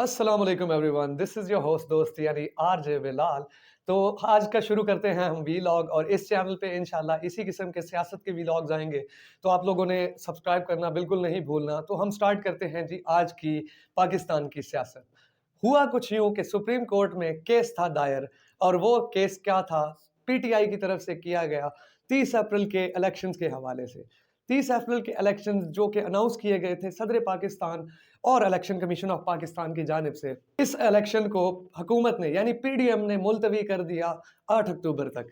अस्सलाम वालेकुम everyone, this is your host दोस्त यानी आरजे बिलाल। तो आज का शुरू करते हैं हम वीलॉग और इस चैनल पे इंशाल्लाह इसी किस्म के सियासत के वीलॉग्स आएँगे। तो आप लोगों ने सब्सक्राइब करना बिल्कुल नहीं भूलना। तो हम स्टार्ट करते हैं जी आज की पाकिस्तान की सियासत। हुआ कुछ यूँ कि सुप्रीम कोर्ट में केस था दायर और वो केस क्या था? पीटीआई की तरफ से किया गया 30 अप्रैल के इलेक्शंस के हवाले से। 30 अप्रैल के इलेक्शंस जो कि अनाउंस किए गए थे सदर पाकिस्तान और इलेक्शन कमीशन ऑफ पाकिस्तान की जानिब से। इस इलेक्शन को हुकूमत ने यानी पीडीएम ने मुलतवी कर दिया 8 अक्टूबर तक।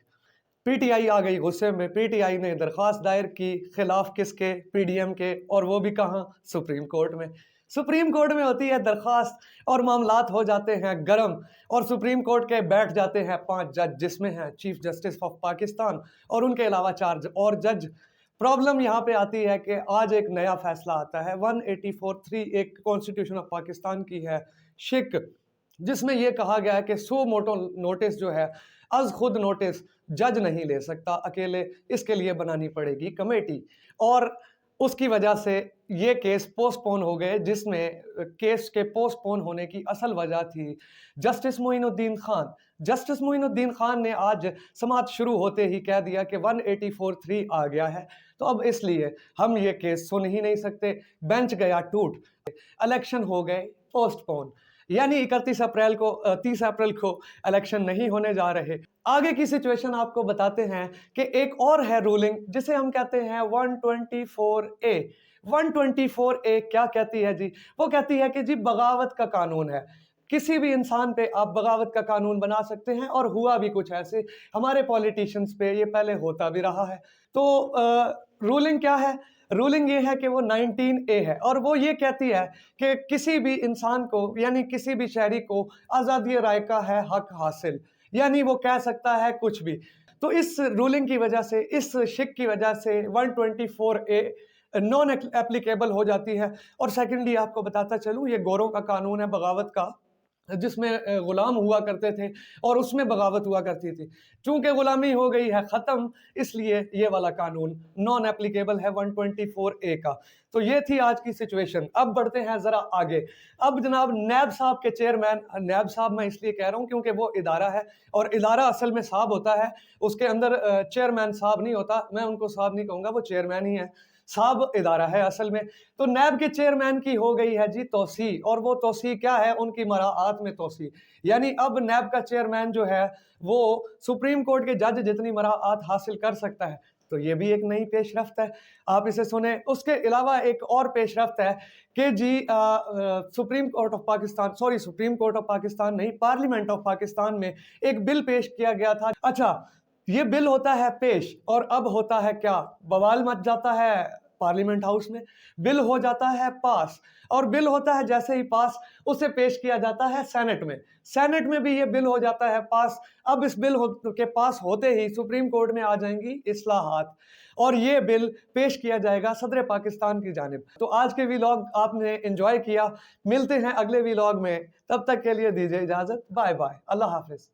पीटीआई आ गई गुस्से में, पीटीआई ने दरख्वास्त दायर की खिलाफ किसके? पीडीएम के, और वो भी कहाँ? सुप्रीम कोर्ट में। सुप्रीम कोर्ट में होती है दरख्वास्त और मामलात हो जाते हैं गरम और सुप्रीम कोर्ट के बैठ जाते हैं 5 जज, जिसमें हैं चीफ जस्टिस ऑफ पाकिस्तान और उनके अलावा 4 और जज। प्रॉब्लम यहाँ पे आती है कि आज एक नया फैसला आता है 184(3) एक कॉन्स्टिट्यूशन ऑफ पाकिस्तान की है शिक, जिसमें यह कहा गया है कि सो मोटो नोटिस जो है अज खुद नोटिस जज नहीं ले सकता अकेले, इसके लिए बनानी पड़ेगी कमेटी। और उसकी वजह से ये केस पोस्टपोन हो गए, जिसमें केस के पोस्टपोन होने की असल वजह थी जस्टिस मोइनुद्दीन खान। जस्टिस मोइनुद्दीन खान ने आज समाअत शुरू होते ही कह दिया कि 184(3) आ गया है, तो अब इसलिए हम ये केस सुन ही नहीं सकते। बेंच गया टूट, इलेक्शन हो गए पोस्टपोन, यानी 31 अप्रैल को 30 अप्रैल को इलेक्शन नहीं होने जा रहे। आगे की सिचुएशन आपको बताते हैं कि एक और है रूलिंग जिसे हम कहते हैं 124A। 124A क्या कहती है जी? वो कहती है कि जी बगावत का कानून है, किसी भी इंसान पे आप बगावत का कानून बना सकते हैं, और हुआ भी कुछ ऐसे हमारे पॉलिटिशियंस पे, ये पहले होता भी रहा है। तो रूलिंग क्या है? रूलिंग ये है कि वो 19A है और वो ये कहती है कि किसी भी इंसान को यानी किसी भी शहरी को आज़ादी राय का है हक हासिल, यानी वो कह सकता है कुछ भी। तो इस रूलिंग की वजह से, इस शिक की वजह से 124A नॉन एप्लीकेबल हो जाती है। और सेकेंडली आपको बताता चलूँ, ये गोरों का कानून है बगावत का, जिसमें गुलाम हुआ करते थे और उसमें बगावत हुआ करती थी। चूंकि गुलामी हो गई है ख़त्म, इसलिए ये वाला कानून नॉन एप्लीकेबल है 124A का। तो ये थी आज की सिचुएशन। अब बढ़ते हैं ज़रा आगे। अब जनाब नैब साहब के चेयरमैन, नैब साहब मैं इसलिए कह रहा हूँ क्योंकि वो इदारा है और इदारा असल में साहब होता है, उसके अंदर चेयरमैन साहब नहीं होता। मैं उनको साहब नहीं कहूँगा, वो चेयरमैन ही है, साहब इदारा है असल में। तो नैब के चेयरमैन की हो गई है जी तोसी, और वो तोसी क्या है? उनकी मराआत में तोसी, यानी अब नैब का चेयरमैन जो है वो सुप्रीम कोर्ट के जज जितनी मराआत हासिल कर सकता है। तो ये भी एक नई पेशरफ्त है, आप इसे सुने। उसके अलावा एक और पेशरफ्त है कि जी supreme court of Pakistan, sorry supreme court of Pakistan नहीं, पार्लियामेंट ऑफ पाकिस्तान में एक बिल पेश किया गया था। अच्छा, ये बिल होता है पेश और अब होता है क्या? बवाल मच जाता है पार्लियामेंट हाउस में, बिल हो जाता है पास, और बिल होता है जैसे ही पास उसे पेश किया जाता है सेनेट में, सेनेट में भी ये बिल हो जाता है पास। अब इस बिल के पास होते ही सुप्रीम कोर्ट में आ जाएंगी इस्लाहात और ये बिल पेश किया जाएगा सदर पाकिस्तान की जानिब। तो आज के वीलॉग आपने एंजॉय किया, मिलते हैं अगले वीलॉग में, तब तक के लिए दीजिए इजाजत, बाय बाय, अल्लाह हाफिज।